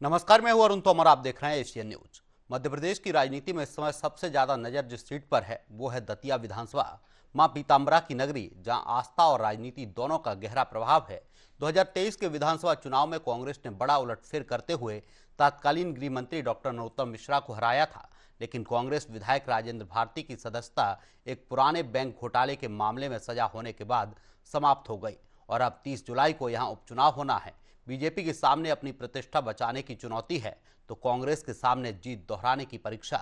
नमस्कार, मैं हूं अरुण तोमर। आप देख रहे हैं एशियन न्यूज। मध्य प्रदेश की राजनीति में इस समय सबसे ज्यादा नजर जिस सीट पर है वो है दतिया विधानसभा, मां पीताम्बरा की नगरी, जहां आस्था और राजनीति दोनों का गहरा प्रभाव है। 2023 के विधानसभा चुनाव में कांग्रेस ने बड़ा उलटफेर करते हुए तत्कालीन गृह मंत्री डॉक्टर नरोत्तम मिश्रा को हराया था, लेकिन कांग्रेस विधायक राजेंद्र भारती की सदस्यता एक पुराने बैंक घोटाले के मामले में सजा होने के बाद समाप्त हो गई और अब 30 जुलाई को यहां उपचुनाव होना है। बीजेपी के सामने अपनी प्रतिष्ठा बचाने की चुनौती है तो कांग्रेस के सामने जीत दोहराने की परीक्षा।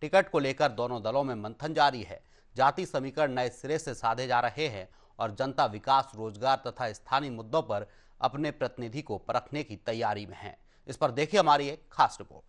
टिकट को लेकर दोनों दलों में मंथन जारी है। जाति समीकरण नए सिरे से साधे जा रहे हैं और जनता विकास, रोजगार तथा स्थानीय मुद्दों पर अपने प्रतिनिधि को परखने की तैयारी में है। इस पर देखिए हमारी एक खास रिपोर्ट।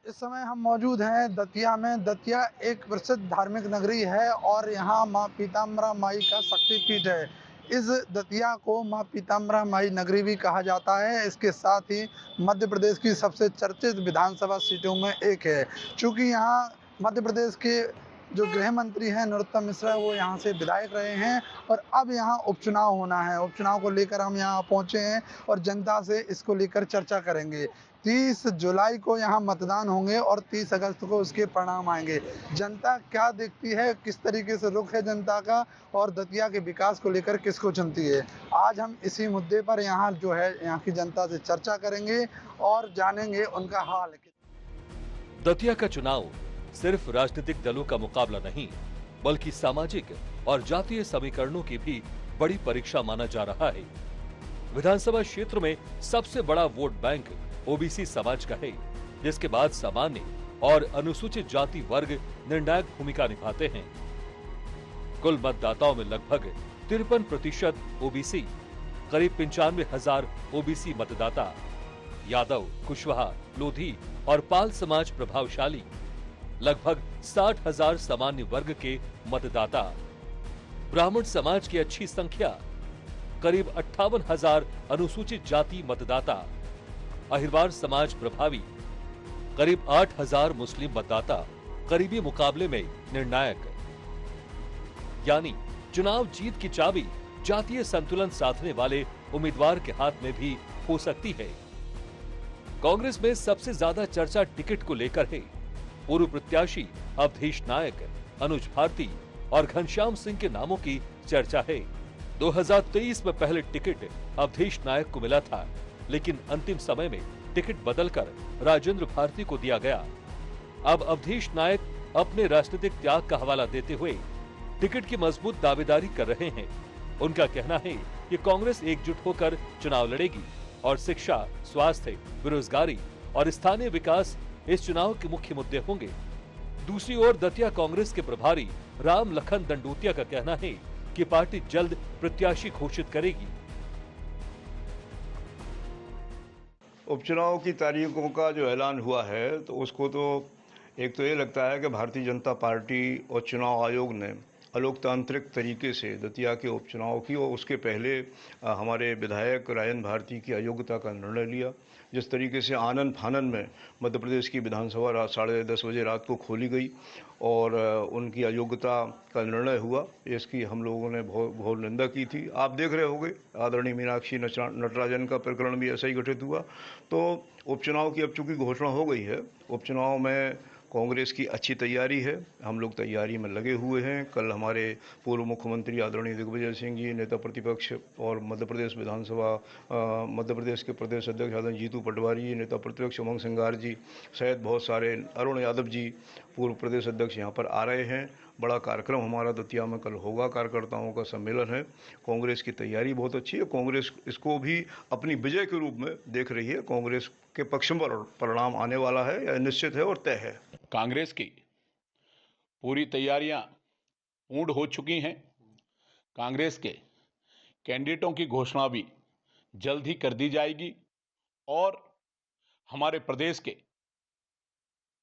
इस समय हम मौजूद हैं दतिया में। दतिया एक प्रसिद्ध धार्मिक नगरी है और यहाँ माँ पीताम्बरा माई का शक्तिपीठ है। इस दतिया को माँ पीताम्बरा माई नगरी भी कहा जाता है। इसके साथ ही मध्य प्रदेश की सबसे चर्चित विधानसभा सीटों में एक है। चूँकि यहाँ मध्य प्रदेश के जो गृह मंत्री हैं नरोत्तम मिश्रा, वो यहाँ से विधायक रहे हैं और अब यहाँ उपचुनाव होना है। उपचुनाव को लेकर हम यहाँ पहुँचे हैं और जनता से इसको लेकर चर्चा करेंगे। 30 जुलाई को यहाँ मतदान होंगे और 30 अगस्त को उसके परिणाम आएंगे। जनता क्या देखती है, किस तरीके से रुख है जनता का और दतिया के विकास को लेकर किसको चुनती है, आज हम इसी मुद्दे पर यहाँ जो है यहाँ की जनता से चर्चा करेंगे और जानेंगे उनका हाल। दतिया का चुनाव सिर्फ राजनीतिक दलों का मुकाबला नहीं, बल्कि सामाजिक और जातीय समीकरणों की भी बड़ी परीक्षा माना जा रहा है। विधानसभा क्षेत्र में सबसे बड़ा वोट बैंक ओबीसी समाज का है, जिसके बाद सामान्य और अनुसूचित जाति वर्ग निर्णायक भूमिका निभाते हैं। कुल मतदाताओं में लगभग 53% ओबीसी, करीब 95,000 ओबीसी मतदाता, यादव, कुशवाहा, लोधी और पाल समाज प्रभावशाली, लगभग 60,000 सामान्य वर्ग के मतदाता, ब्राह्मण समाज की अच्छी संख्या, करीब 58,000 अनुसूचित जाति मतदाता, अहिरवार समाज प्रभावी, करीब 8,000 मुस्लिम मतदाता करीबी मुकाबले में निर्णायक। यानी चुनाव जीत की चाबी जातीय संतुलन साधने वाले उम्मीदवार के हाथ में भी हो सकती है। कांग्रेस में सबसे ज्यादा चर्चा टिकट को लेकर है। पूर्व प्रत्याशी अवधेश नायक, अनुज भारती और घनश्याम सिंह के नामों की चर्चा है। 2023 में पहले टिकट अवधेश नायक को मिला था, लेकिन अंतिम समय में टिकट बदलकर राजेंद्र भारती को दिया गया। अब अवधेश नायक अपने राजनीतिक त्याग का हवाला देते हुए टिकट की मजबूत दावेदारी कर रहे हैं। उनका कहना है कि कांग्रेस एकजुट होकर चुनाव लड़ेगी और शिक्षा, स्वास्थ्य, बेरोजगारी और स्थानीय विकास इस चुनाव के मुख्य मुद्दे होंगे। दूसरी ओर दतिया कांग्रेस के प्रभारी राम लखन दंडोतिया का कहना है कि पार्टी जल्द प्रत्याशी घोषित करेगी। उपचुनाव की तारीखों का जो ऐलान हुआ है तो उसको तो एक तो ये लगता है कि भारतीय जनता पार्टी और चुनाव आयोग ने अलोकतांत्रिक तरीके से दतिया के उपचुनाव की और उसके पहले हमारे विधायक राजेंद्र भारती की अयोग्यता का निर्णय लिया। जिस तरीके से आनन फानन में मध्य प्रदेश की विधानसभा रात 10:30 बजे रात को खोली गई और उनकी अयोग्यता का निर्णय हुआ, इसकी हम लोगों ने बहुत निंदा की थी। आप देख रहे होंगे आदरणीय मीनाक्षी नटराजन का प्रकरण भी ऐसा ही घटित हुआ। तो उपचुनाव की अब चूंकि घोषणा हो गई है, उपचुनाव में कांग्रेस की अच्छी तैयारी है। हम लोग तैयारी में लगे हुए हैं। कल हमारे पूर्व मुख्यमंत्री आदरणीय दिग्विजय सिंह जी, नेता प्रतिपक्ष और मध्य प्रदेश विधानसभा मध्य प्रदेश के प्रदेश अध्यक्ष आदरणीय जीतू पटवारी जी, नेता प्रतिपक्ष उमंग सिंगार जी सहित बहुत सारे, अरुण यादव जी पूर्व प्रदेश अध्यक्ष यहाँ पर आ रहे हैं। बड़ा कार्यक्रम हमारा दतिया में कल होगा, कार्यकर्ताओं का सम्मेलन है। कांग्रेस की तैयारी बहुत अच्छी है। कांग्रेस इसको भी अपनी विजय के रूप में देख रही है। कांग्रेस के पक्ष में परिणाम आने वाला है, यह निश्चित है और तय है। कांग्रेस की पूरी तैयारियां पूर्ण हो चुकी हैं। कांग्रेस के कैंडिडेटों की घोषणा भी जल्द ही कर दी जाएगी और हमारे प्रदेश के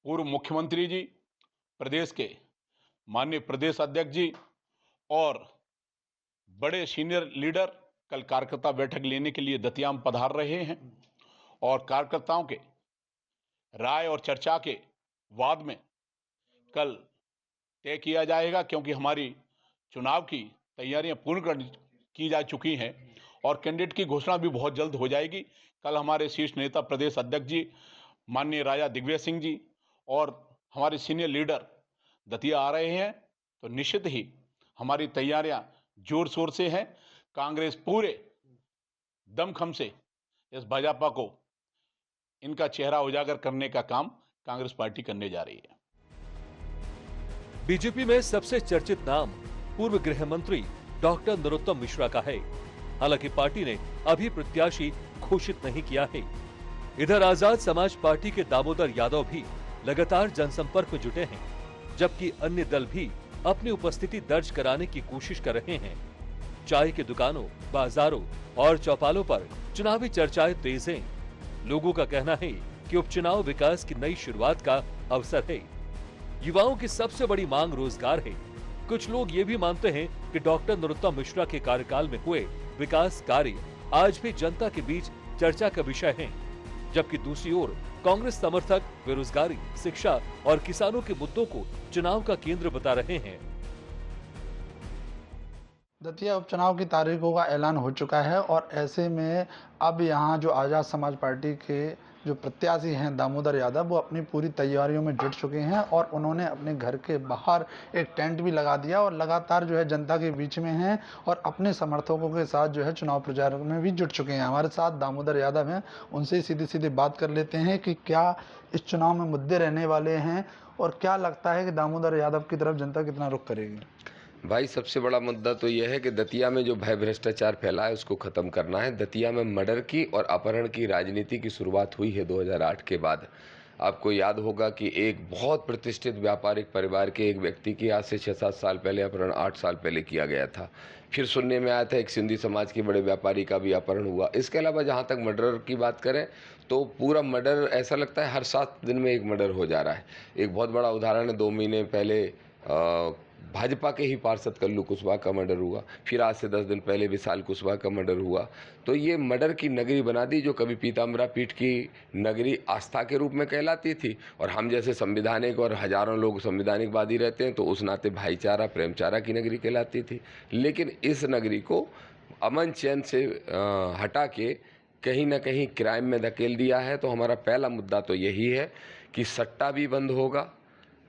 पूर्व मुख्यमंत्री जी, प्रदेश के माननीय प्रदेश अध्यक्ष जी और बड़े सीनियर लीडर कल कार्यकर्ता बैठक लेने के लिए दतिया में पधार रहे हैं और कार्यकर्ताओं के राय और चर्चा के बाद में कल तय किया जाएगा, क्योंकि हमारी चुनाव की तैयारियां पूर्ण की जा चुकी हैं और कैंडिडेट की घोषणा भी बहुत जल्द हो जाएगी। कल हमारे शीर्ष नेता प्रदेश अध्यक्ष जी माननीय राजा दिग्विजय सिंह जी और हमारे सीनियर लीडर दतिया आ रहे हैं, तो निश्चित ही हमारी तैयारियां जोर शोर से हैं। कांग्रेस पूरे दमखम से इस भाजपा को इनका चेहरा उजागर करने का काम कांग्रेस पार्टी करने जा रही है। बीजेपी में सबसे चर्चित नाम पूर्व गृह मंत्री डॉक्टर नरोत्तम मिश्रा का है। हालांकि पार्टी ने अभी प्रत्याशी घोषित नहीं किया है। इधर आजाद समाज पार्टी के दामोदर यादव भी लगातार जनसंपर्क में जुटे हैं, जबकि अन्य दल भी अपनी उपस्थिति दर्ज कराने की कोशिश कर रहे हैं। चाय की दुकानों, बाजारों और चौपालों पर चुनावी चर्चाएं तेज हैं। लोगों का कहना है कि उपचुनाव विकास की नई शुरुआत का अवसर है। युवाओं की सबसे बड़ी मांग रोजगार है। कुछ लोग ये भी मानते हैं कि डॉक्टर नरोत्तम मिश्रा के कार्यकाल में हुए विकास कार्य आज भी जनता के बीच चर्चा का विषय हैं, जबकि दूसरी ओर कांग्रेस समर्थक बेरोजगारी, शिक्षा और किसानों के मुद्दों को चुनाव का केंद्र बता रहे हैं। दतिया उपचुनाव की तारीखों का ऐलान हो चुका है और ऐसे में अब यहाँ जो आज़ाद समाज पार्टी के जो प्रत्याशी हैं दामोदर यादव, वो अपनी पूरी तैयारियों में जुट चुके हैं और उन्होंने अपने घर के बाहर एक टेंट भी लगा दिया और लगातार जो है जनता के बीच में हैं और अपने समर्थकों के साथ जो है चुनाव प्रचार में भी जुट चुके हैं। हमारे साथ दामोदर यादव हैं, उनसे सीधी सीधी बात कर लेते हैं कि क्या इस चुनाव में मुद्दे रहने वाले हैं और क्या लगता है कि दामोदर यादव की तरफ जनता कितना रुख करेगी। भाई, सबसे बड़ा मुद्दा तो यह है कि दतिया में जो भय भ्रष्टाचार फैला है उसको खत्म करना है। दतिया में मर्डर की और अपहरण की राजनीति की शुरुआत हुई है 2008 के बाद। आपको याद होगा कि एक बहुत प्रतिष्ठित व्यापारिक परिवार के एक व्यक्ति की आज से 6-7 साल पहले अपहरण 8 साल पहले किया गया था। फिर सुनने में आया था एक सिंधी समाज के बड़े व्यापारी का भी अपहरण हुआ। इसके अलावा जहाँ तक मर्डर की बात करें तो पूरा मर्डर ऐसा लगता है हर 7 दिन में एक मर्डर हो जा रहा है। एक बहुत बड़ा उदाहरण है, 2 महीने पहले भाजपा के ही पार्षद कल्लू कुशवाहा का मर्डर हुआ। फिर आज से 10 दिन पहले विशाल कुशवाहा का मर्डर हुआ। तो ये मर्डर की नगरी बना दी, जो कभी पीताम्बरा पीठ की नगरी आस्था के रूप में कहलाती थी। और हम जैसे संवैधानिक और हजारों लोग संवैधानिकवादी रहते हैं, तो उस नाते भाईचारा, प्रेमचारा की नगरी कहलाती थी। लेकिन इस नगरी को अमन चैन से हटा के कहीं ना कहीं क्राइम में धकेल दिया है। तो हमारा पहला मुद्दा तो यही है कि सट्टा भी बंद होगा,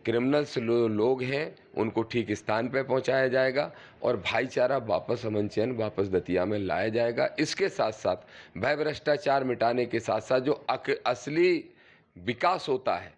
क्रिमिनल्स लोग हैं उनको ठीक स्थान पर पहुंचाया जाएगा और भाईचारा वापस, अमन चैन वापस दतिया में लाया जाएगा। इसके साथ साथ भय भ्रष्टाचार मिटाने के साथ साथ जो असली विकास होता है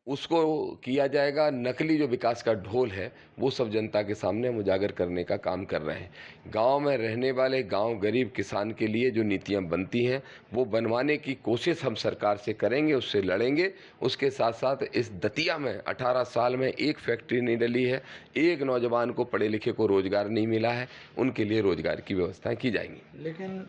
उसको किया जाएगा। नकली जो विकास का ढोल है वो सब जनता के सामने हम उजागर करने का काम कर रहे हैं। गांव में रहने वाले गांव गरीब किसान के लिए जो नीतियां बनती हैं वो बनवाने की कोशिश हम सरकार से करेंगे, उससे लड़ेंगे। उसके साथ साथ इस दतिया में 18 साल में एक फैक्ट्री नहीं डली है, एक नौजवान को पढ़े लिखे को रोजगार नहीं मिला है, उनके लिए रोजगार की व्यवस्थाएं की जाएंगी। लेकिन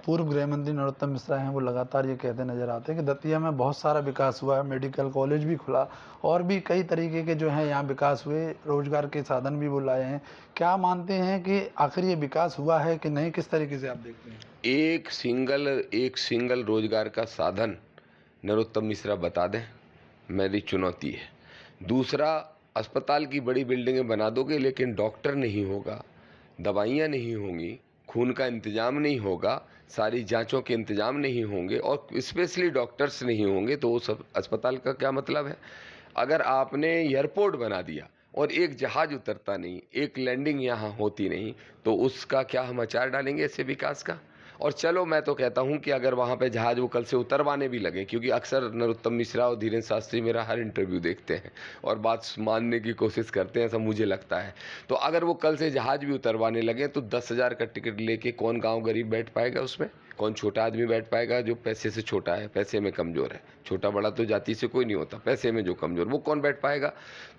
पूर्व गृह मंत्री नरोत्तम मिश्रा हैं, वो लगातार ये कहते नजर आते हैं कि दतिया में बहुत सारा विकास हुआ है, मेडिकल कॉलेज भी खुला और भी कई तरीके के जो हैं यहाँ विकास हुए, रोजगार के साधन भी वो लाए हैं। क्या मानते हैं कि आखिर ये विकास हुआ है कि नहीं, किस तरीके से आप देखते हैं? एक सिंगल रोजगार का साधन नरोत्तम मिश्रा बता दें, मेरी चुनौती है। दूसरा, अस्पताल की बड़ी बिल्डिंगें बना दोगे लेकिन डॉक्टर नहीं होगा, दवाइयाँ नहीं होंगी, खून का इंतजाम नहीं होगा, सारी जांचों के इंतजाम नहीं होंगे और स्पेशली डॉक्टर्स नहीं होंगे, तो वो सब अस्पताल का क्या मतलब है? अगर आपने एयरपोर्ट बना दिया और एक जहाज उतरता नहीं, एक लैंडिंग यहाँ होती नहीं, तो उसका क्या हम अचार डालेंगे ऐसे विकास का? और चलो मैं तो कहता हूं कि अगर वहां पे जहाज वो कल से उतरवाने भी लगे, क्योंकि अक्सर नरोत्तम मिश्रा और धीरेन्द्र शास्त्री मेरा हर इंटरव्यू देखते हैं और बात मानने की कोशिश करते हैं, ऐसा मुझे लगता है। तो अगर वो कल से जहाज भी उतरवाने लगे तो 10,000 का टिकट लेके कौन गाँव गरीब बैठ पाएगा उसमें? कौन छोटा आदमी बैठ पाएगा जो पैसे से छोटा है, पैसे में कमजोर है? छोटा बड़ा तो जाति से कोई नहीं होता, पैसे में जो कमजोर, वो कौन बैठ पाएगा?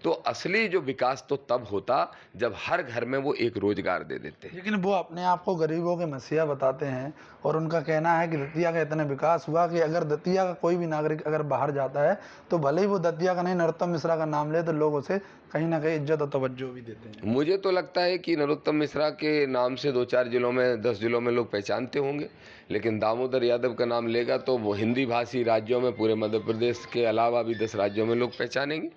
तो असली जो विकास तो तब होता जब हर घर में वो एक रोजगार दे देते। लेकिन वो अपने आप को गरीबों के मसीहा बताते हैं और उनका कहना है कि दतिया का इतना विकास हुआ कि अगर दतिया का कोई भी नागरिक अगर बाहर जाता है तो भले ही वो दतिया का नहीं, नरोत्तम मिश्रा का नाम ले, तो लोग उसे कहीं ना कहीं इज्जत और तवज्जो भी देते हैं। मुझे तो लगता है कि नरोत्तम मिश्रा के नाम से 2-4 जिलों में, 10 जिलों में लोग पहचानते होंगे, लेकिन दामोदर यादव का नाम लेगा तो वो हिंदी भाषी राज्यों में, पूरे मध्य प्रदेश के अलावा भी 10 राज्यों में लोग पहचानेंगे।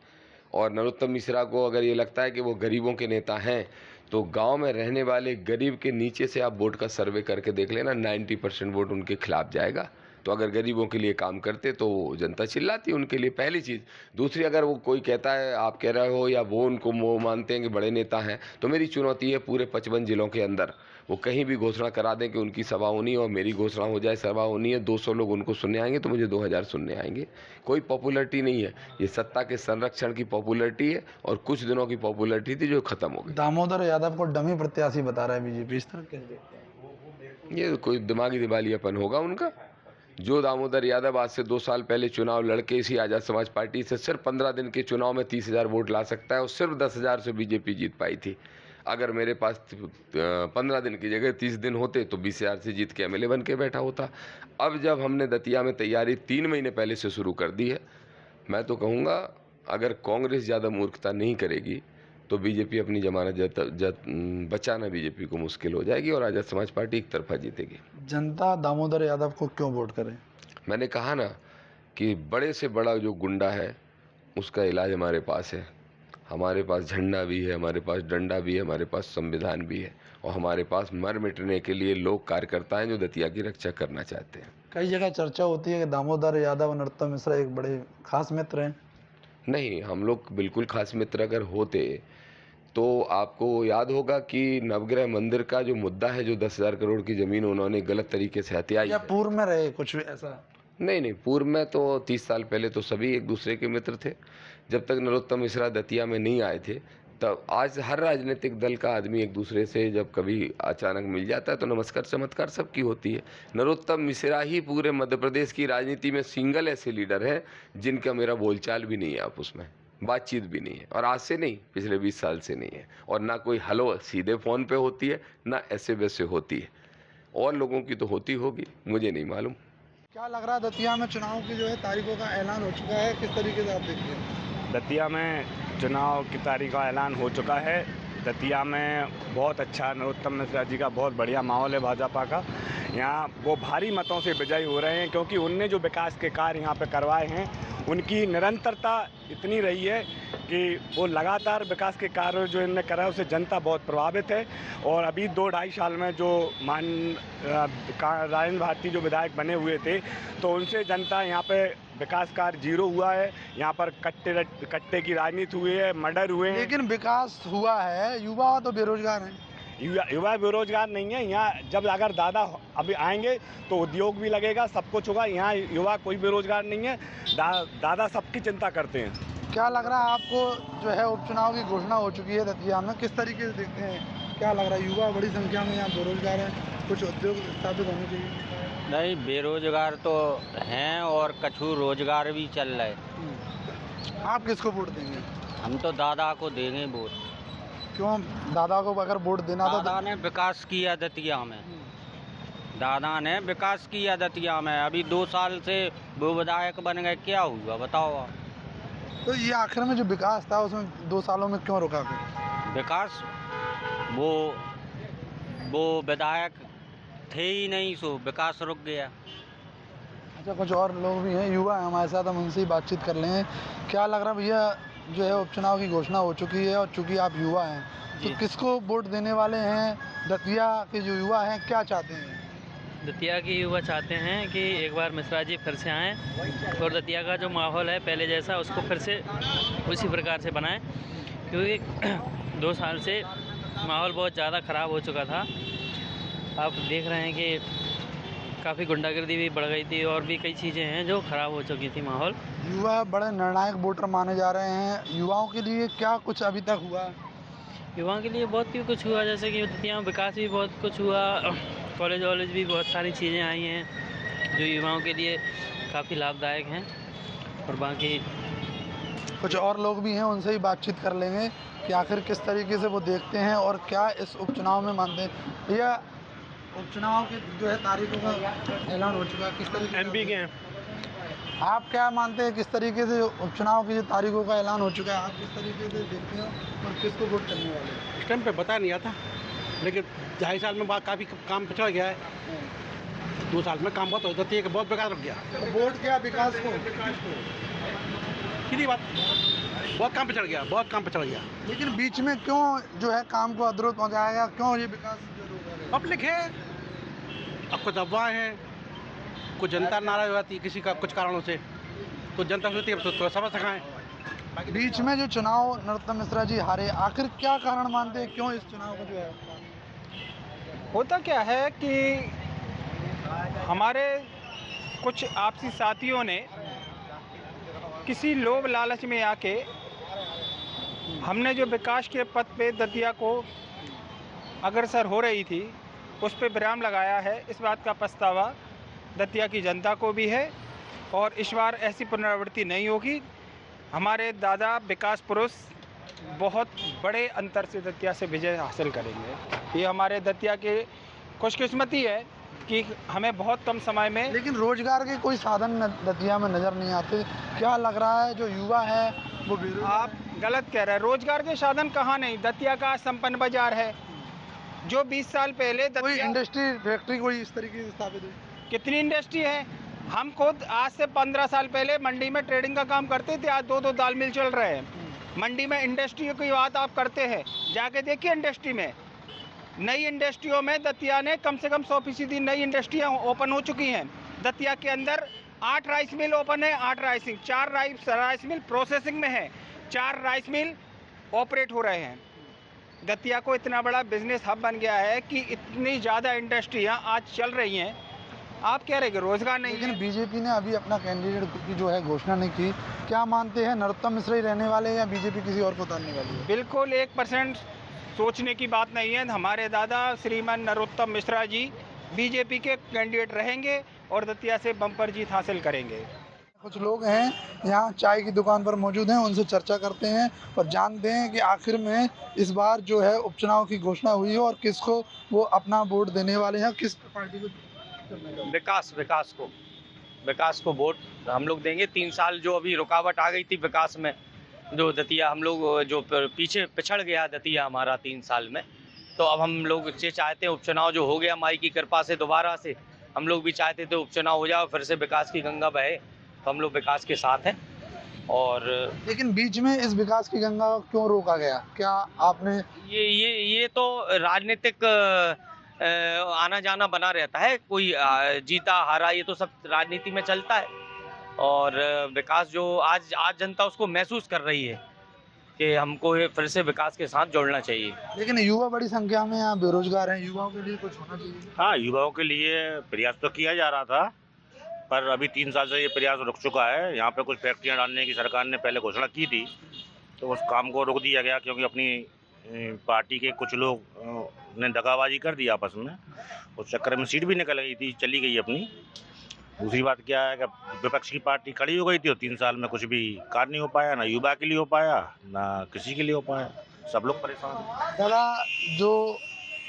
और नरोत्तम मिश्रा को अगर ये लगता है कि वो गरीबों के नेता हैं, तो गांव में रहने वाले गरीब के नीचे से आप वोट का सर्वे करके देख लेना, 90% वोट उनके खिलाफ जाएगा। तो अगर गरीबों के लिए काम करते तो जनता चिल्लाती उनके लिए, पहली चीज़। दूसरी, अगर वो कोई कहता है, आप कह रहे हो, या वो उनको वो मानते हैं कि बड़े नेता हैं, तो मेरी चुनौती है पूरे 55 जिलों के अंदर वो कहीं भी घोषणा करा दें कि उनकी सभा होनी है और मेरी घोषणा हो जाए सभा होनी है, 200 लोग उनको सुनने आएंगे तो मुझे 2000 सुनने आएंगे। कोई पॉपुलरिटी नहीं है, ये सत्ता के संरक्षण की पॉपुलरिटी है और कुछ दिनों की पॉपुलरिटी थी जो खत्म हो गई। दामोदर यादव को डमी प्रत्याशी बता रहा है बीजेपी, इस तरह कैसे देखते हैं? ये कोई दिमागी दिवालियापन होगा उनका। जो दामोदर यादव आज से 2 साल पहले चुनाव लड़के इसी आज़ाद समाज पार्टी से सिर्फ 15 दिन के चुनाव में 30,000 वोट ला सकता है और सिर्फ 10,000 से बीजेपी जीत पाई थी। अगर मेरे पास 15 दिन की जगह 30 दिन होते तो 20,000 से जीत के एमएलए बन के बैठा होता। अब जब हमने दतिया में तैयारी 3 महीने पहले से शुरू कर दी है, मैं तो कहूँगा अगर कांग्रेस ज़्यादा मूर्खता नहीं करेगी तो बीजेपी अपनी जमानत बचाना बीजेपी को मुश्किल हो जाएगी और आज़ाद समाज पार्टी एक तरफा जीतेगी। जनता दामोदर यादव को क्यों वोट करे? मैंने कहा ना कि बड़े से बड़ा जो गुंडा है उसका इलाज हमारे पास है। हमारे पास झंडा भी है, हमारे पास डंडा भी है, हमारे पास संविधान भी है और हमारे पास मर मिटने के लिए लोग कार्यकर्ता हैं जो दतिया की रक्षा करना चाहते हैं। कई जगह चर्चा होती है कि दामोदर यादव और नरोत्तम मिश्रा एक बड़े खास मित्र हैं। नहीं, हम लोग बिल्कुल खास मित्र अगर होते तो आपको याद होगा कि नवग्रह मंदिर का जो मुद्दा है, जो 10,000 करोड़ की जमीन उन्होंने गलत तरीके से हथियाई या है। पूर्व में रहे कुछ ऐसा? नहीं, पूर्व में तो 30 साल पहले तो सभी एक दूसरे के मित्र थे। जब तक नरोत्तम मिश्रा दतिया में नहीं आए थे, तब आज हर राजनीतिक दल का आदमी एक दूसरे से जब कभी अचानक मिल जाता है तो नमस्कार चमत्कार सबकी होती है। नरोत्तम मिश्रा ही पूरे मध्य प्रदेश की राजनीति में सिंगल ऐसे लीडर हैं जिनका मेरा बोलचाल भी नहीं है, आपस में बातचीत भी नहीं है, और आज से नहीं, पिछले 20 साल से नहीं है। और ना कोई हेलो सीधे फ़ोन पे होती है, ना ऐसे वैसे होती है। और लोगों की तो होती होगी, मुझे नहीं मालूम। क्या लग रहा है दतिया में चुनाव की जो है तारीखों का ऐलान हो चुका है, किस तरीके से आप देखते हैं? दतिया में चुनाव की तारीख का ऐलान हो चुका है। दतिया में बहुत अच्छा नरोत्तम मिश्रा जी का बहुत बढ़िया माहौल है भाजपा का। यहाँ वो भारी मतों से विजयी हो रहे हैं क्योंकि उनने जो विकास के कार्य यहाँ पे करवाए हैं उनकी निरंतरता इतनी रही है कि वो लगातार विकास के कार्य जो इनने करा है उससे जनता बहुत प्रभावित है। और अभी 2-2.5 साल में जो राजेंद्र भारती जो विधायक बने हुए थे तो उनसे जनता यहाँ पे विकास कार्य जीरो हुआ है। यहाँ पर कट्टे की राजनीति हुई है, मर्डर हुए हैं। लेकिन विकास हुआ है, युवा तो बेरोजगार हैं। युवा बेरोजगार नहीं है। यहाँ जब अगर दादा अभी आएंगे तो उद्योग भी लगेगा, सब कुछ होगा। यहाँ युवा कोई बेरोजगार नहीं है। दादा सबकी चिंता करते हैं। क्या लग रहा है आपको जो है उपचुनाव की घोषणा हो चुकी है दतिया में, किस तरीके से देखते हैं? क्या लग रहा है? युवा बड़ी संख्या में यहाँ बेरोजगार हैं, कुछ उद्योग स्थापित होने चाहिए। नहीं, बेरोजगार तो हैं और कछु रोजगार भी चल रहा है। आप किसको वोट देंगे? हम तो दादा को देंगे वोट। क्यों दादा को अगर वोट देना था? दादा ने विकास किया दतिया में, दादा ने विकास किया दतिया में। अभी 2 साल से वो विधायक बन गए, क्या हुआ बताओ आप? तो ये आखिर में जो विकास था उसमें 2 सालों में क्यों रुका फिर? विकास वो विधायक थे ही नहीं, सो विकास रुक गया। अच्छा, कुछ और लोग भी हैं, युवा हैं हमारे साथ, हम उनसे ही बातचीत कर लेंगे। क्या लग रहा है भैया, जो है उपचुनाव की घोषणा हो चुकी है और चूंकि आप युवा हैं तो किसको वोट देने वाले हैं? दतिया के जो युवा हैं क्या चाहते हैं? दतिया के युवा चाहते हैं कि एक बार मिश्रा जी फिर से आएँ और दतिया का जो माहौल है पहले जैसा उसको फिर से उसी प्रकार से बनाएं, क्योंकि 2 साल से माहौल बहुत ज़्यादा ख़राब हो चुका था। आप देख रहे हैं कि काफ़ी गुंडागर्दी भी बढ़ गई थी और भी कई चीज़ें हैं जो ख़राब हो चुकी थी माहौल। युवा बड़े निर्णायक वोटर माने जा रहे हैं। युवाओं के लिए क्या कुछ अभी तक हुआ? युवाओं के लिए बहुत ही कुछ हुआ, जैसे कि दतिया में विकास भी बहुत कुछ हुआ, कॉलेज वॉलेज भी बहुत सारी चीज़ें आई हैं जो युवाओं के लिए काफ़ी लाभदायक हैं। और बाकी कुछ और लोग भी हैं, उनसे ही बातचीत कर लेंगे कि आखिर किस तरीके से वो देखते हैं और क्या इस उपचुनाव में मानते हैं। भैया, उपचुनाव के जो है तारीखों का ऐलान हो चुका है, किस तरीके एमपी के हैं, आप क्या मानते हैं? किस तरीके से उपचुनाव की जो तारीखों का ऐलान हो चुका है, आप किस तरीके से देखते हैं और किसको वोट करने वाले हैं? इस टाइम पे बता नहीं आता, लेकिन 2.5 साल में काफ़ी काम पिछड़ गया है। 2 साल में काम बहुत हो जाती है कि बहुत बेकार रुक गया। तो वोट क्या विकास को? सीधी बात, बहुत काम पे चढ़ गया, बहुत काम पे चढ़ गया। लेकिन बीच में क्यों जो है काम को अवरोध पहुंचाया गया, क्यों ये विकास जो रोका गया? पब्लिक है, अब कुछ अफवाहें हैं, कुछ जनता नाराज हो जाती है किसी का कुछ कारणों से, तो जनता सोचती है तो थोड़ा समझ सकाएं। बीच में जो चुनाव नरोत्तम मिश्रा जी हारे, आखिर क्या कारण मानते हैं, क्यों इस चुनाव को जो है? होता क्या है कि हमारे कुछ आपसी साथियों ने किसी लोभ लालच में आके हमने जो विकास के पथ पे दतिया को अग्रसर हो रही थी उस पे विराम लगाया है। इस बात का पछतावा दतिया की जनता को भी है और इस बार ऐसी पुनरावृत्ति नहीं होगी। हमारे दादा विकास पुरुष बहुत बड़े अंतर से दतिया से विजय हासिल करेंगे। ये हमारे दतिया के खुशकिस्मती है कि हमें बहुत कम समय में। लेकिन रोजगार के कोई साधन दतिया में नजर नहीं आते, क्या लग रहा है जो युवा है वो बेरोजगार? आप गलत कह रहे हैं, रोजगार के साधन कहाँ नहीं। दतिया का संपन्न बाजार है जो 20 साल पहले कोई इंडस्ट्री फैक्ट्री कोई इस तरीके से स्थापित हुई? कितनी इंडस्ट्री है। हम खुद आज से 15 साल पहले मंडी में ट्रेडिंग का काम करते थे, आज 2-2 दाल मिल चल रहे हैं। मंडी में इंडस्ट्री की बात आप करते हैं, जाके देखिए इंडस्ट्री में, नई इंडस्ट्रियों में दतिया ने कम से कम 100% नई इंडस्ट्रियाँ ओपन हो चुकी हैं। दतिया के अंदर 8 राइस मिल ओपन है, 8 राइसिंग, 4 राइस मिल प्रोसेसिंग में है, 4 राइस मिल ऑपरेट हो रहे हैं। दतिया को इतना बड़ा बिजनेस हब बन गया है कि इतनी ज़्यादा इंडस्ट्रियाँ आज चल रही हैं। आप कह रहे हैं कि रोजगार नहीं। लेकिन बीजेपी ने अभी अपना कैंडिडेट की जो है घोषणा नहीं की, क्या मानते हैं नरोत्तम मिश्रा ही रहने वाले हैं या बीजेपी किसी और को उतारने वाली है? बिल्कुल 1% सोचने की बात नहीं है। हमारे दादा श्रीमान नरोत्तम मिश्रा जी बीजेपी के कैंडिडेट रहेंगे और दतिया से बम्पर जीत हासिल करेंगे। कुछ लोग हैं यहाँ चाय की दुकान पर मौजूद हैं, उनसे चर्चा करते हैं और जानते हैं कि आखिर में इस बार जो है उपचुनाव की घोषणा हुई है और किसको वो अपना वोट देने वाले हैं, किस पार्टी को? विकास को वोट हम लोग देंगे। 3 साल जो अभी रुकावट आ गई थी विकास में, जो दतिया हम लोग जो पीछे पिछड़ गया दतिया हमारा 3 साल में, तो अब हम लोग ये चाहते हैं उपचुनाव जो हो गया माई की कृपा से दोबारा से हम लोग भी चाहते थे उपचुनाव हो जाए, फिर से विकास की गंगा बहे, तो हम लोग विकास के साथ हैं। और लेकिन बीच में इस विकास की गंगा को क्यों रोका गया? क्या आपने ये तो राजनीतिक आना जाना बना रहता है, कोई जीता हारा ये तो सब राजनीति में चलता है। और विकास जो आज जनता उसको महसूस कर रही है कि हमको फिर से विकास के साथ जोड़ना चाहिए। लेकिन युवा बड़ी संख्या में यहाँ बेरोजगार हैं, युवाओं के लिए कुछ होना चाहिए। हाँ, युवाओं के लिए प्रयास तो किया जा रहा था, पर अभी 3 साल से ये प्रयास रुक चुका है। यहाँ पे कुछ फैक्ट्रियाँ डालने की सरकार ने पहले घोषणा की थी, तो उस काम को रोक दिया गया क्योंकि अपनी पार्टी के कुछ लोग ने दगाबाजी कर दी आपस में। उस चक्कर में सीट भी निकल गई थी, चली गई अपनी। दूसरी बात क्या है कि विपक्ष की पार्टी खड़ी हो गई थी और 3 साल में कुछ भी कार्य नहीं हो पाया, ना युवा के लिए हो पाया, ना किसी के लिए हो पाया। सब लोग परेशान हैं। दादा जो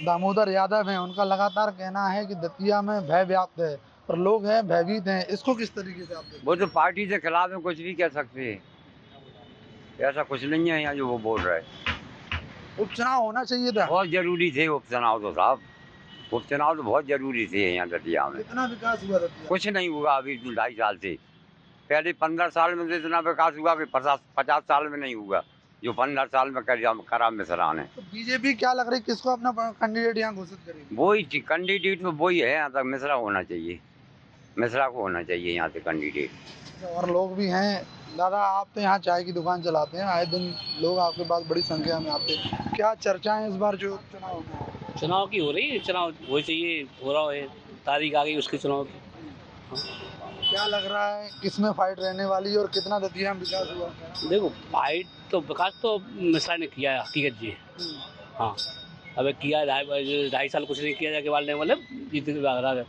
दामोदर यादव हैं उनका लगातार कहना है कि दतिया में भय व्याप्त है और लोग हैं भयभीत हैं, इसको किस तरीके से आप देखते हैं? वो तो पार्टी से खिलाफ है, कुछ भी कह सकते हैं, ऐसा कुछ नहीं है यहाँ जो वो बोल रहे हैं। उपचुनाव होना चाहिए था, बहुत जरूरी थे उपचुनाव तो साहब, उपचुनाव तो बहुत जरूरी थे यहाँ दतिया में। कितना विकास हुआ दतिया? कुछ नहीं हुआ अभी 2.5 साल से। पहले 15 साल में तो इतना विकास हुआ कि 50 साल में नहीं हुआ जो 15 साल में करा मिश्रा ने। तो बीजेपी क्या लग रही है किसको अपना कैंडिडेट यहाँ घोषित करेगी? वही कैंडिडेट तो वही है यहाँ तक, मिश्रा होना चाहिए, मिश्रा को होना चाहिए यहाँ से कैंडिडेट। और लोग भी हैं। दादा आप तो यहाँ चाय की दुकान चलाते हैं, आए दिन लोग आपके पास बड़ी संख्या में आते हैं, क्या चर्चाएं इस बार जो चुनाव चुनाव की हो रही है? चुनाव हो चाहिए, हो रहा है, तारीख आ गई उसके चुनाव की। क्या लग रहा है किसमें फाइट रहने वाली है और कितना दतिया में विकास हुआ? देखो फाइट तो विकास तो मिश्रा ने किया है, हकीकत जी। हाँ अब किया 2.5 साल कुछ नहीं किया जाके वाले मतलब जीत रहा है,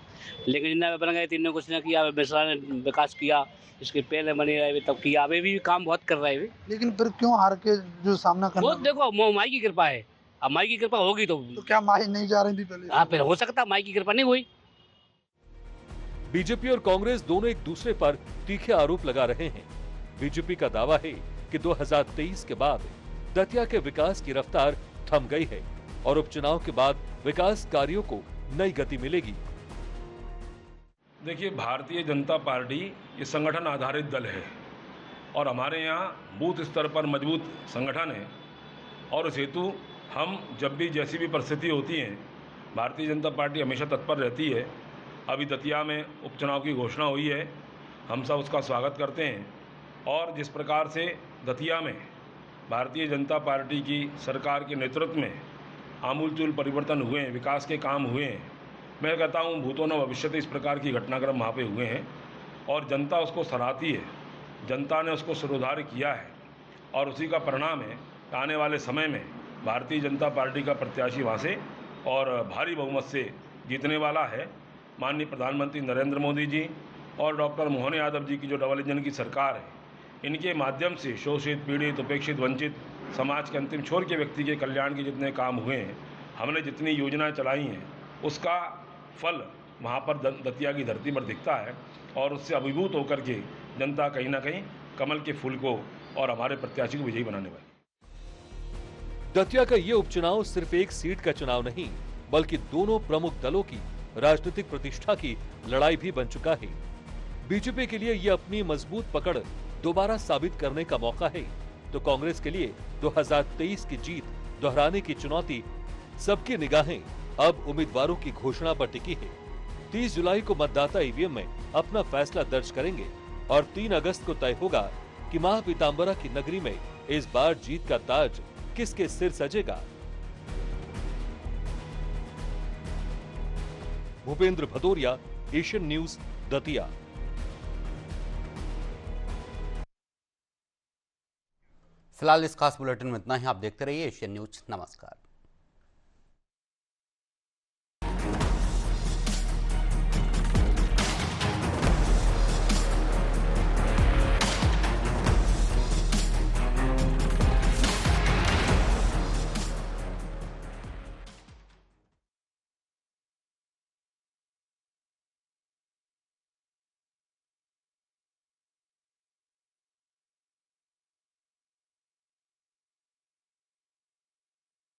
लेकिन जिन्ना बन गए तीनों कुछ नहीं किया। मिश्रा ने विकास किया, इसके पहले बने रहे तब किया, अभी भी काम बहुत कर रहे हैं। लेकिन फिर क्यों हार के जो सामना करना? वो देखो माई की कृपा है, अब माई की कृपा होगी तो क्या माई नहीं जा रही थी पहले? हाँ फिर हो सकता, माई की कृपा नहीं हुई। बीजेपी और कांग्रेस दोनों एक दूसरे पर तीखे आरोप लगा रहे हैं। बीजेपी का दावा है कि 2023 के बाद दतिया के विकास की रफ्तार थम गई है और उपचुनाव के बाद विकास कार्यों को नई गति मिलेगी। देखिए, भारतीय जनता पार्टी ये संगठन आधारित दल है और हमारे यहाँ बूथ स्तर पर मजबूत संगठन है और उस हेतु हम जब भी जैसी भी परिस्थिति होती है भारतीय जनता पार्टी हमेशा तत्पर रहती है। अभी दतिया में उपचुनाव की घोषणा हुई है, हम सब उसका स्वागत करते हैं और जिस प्रकार से दतिया में भारतीय जनता पार्टी की सरकार के नेतृत्व में आमूलचूल परिवर्तन हुए हैं, विकास के काम हुए हैं, मैं कहता हूँ भूतो न भविष्यति इस प्रकार की घटनाक्रम वहाँ पे हुए हैं और जनता उसको सराहती है। जनता ने उसको सुधार किया है और उसी का परिणाम है आने वाले समय में भारतीय जनता पार्टी का प्रत्याशी वहाँ से और भारी बहुमत से जीतने वाला है। माननीय प्रधानमंत्री नरेंद्र मोदी जी और डॉक्टर मोहन यादव जी की जो डबल इंजन की सरकार है, इनके माध्यम से शोषित, पीड़ित, उपेक्षित, वंचित समाज के अंतिम छोर के व्यक्ति के कल्याण के जितने काम हुए हैं, हमने जितनी योजनाएं चलाई हैं, उसका फल वहाँ पर दतिया की धरती पर दिखता है और उससे अभिभूत होकर के जनता कहीं ना कहीं कमल के फूल को और हमारे प्रत्याशी को विजयी बनाने वाली। दतिया का ये उपचुनाव सिर्फ एक सीट का चुनाव नहीं, बल्कि दोनों प्रमुख दलों की राजनीतिक प्रतिष्ठा की लड़ाई भी बन चुका है। बीजेपी के लिए ये अपनी मजबूत पकड़ दोबारा साबित करने का मौका है, तो कांग्रेस के लिए 2023 की जीत दोहराने की चुनौती। सबकी निगाहें अब उम्मीदवारों की घोषणा पर टिकी है। 30 जुलाई को मतदाता ईवीएम में अपना फैसला दर्ज करेंगे और 3 अगस्त को तय होगा कि मां पीताम्बरा की नगरी में इस बार जीत का ताज किसके सिर सजेगा। Bhupendra Bhadauria, Asian news, Datia. फिलहाल इस खास बुलेटिन में इतना ही। आप देखते रहिए एशियन न्यूज। नमस्कार।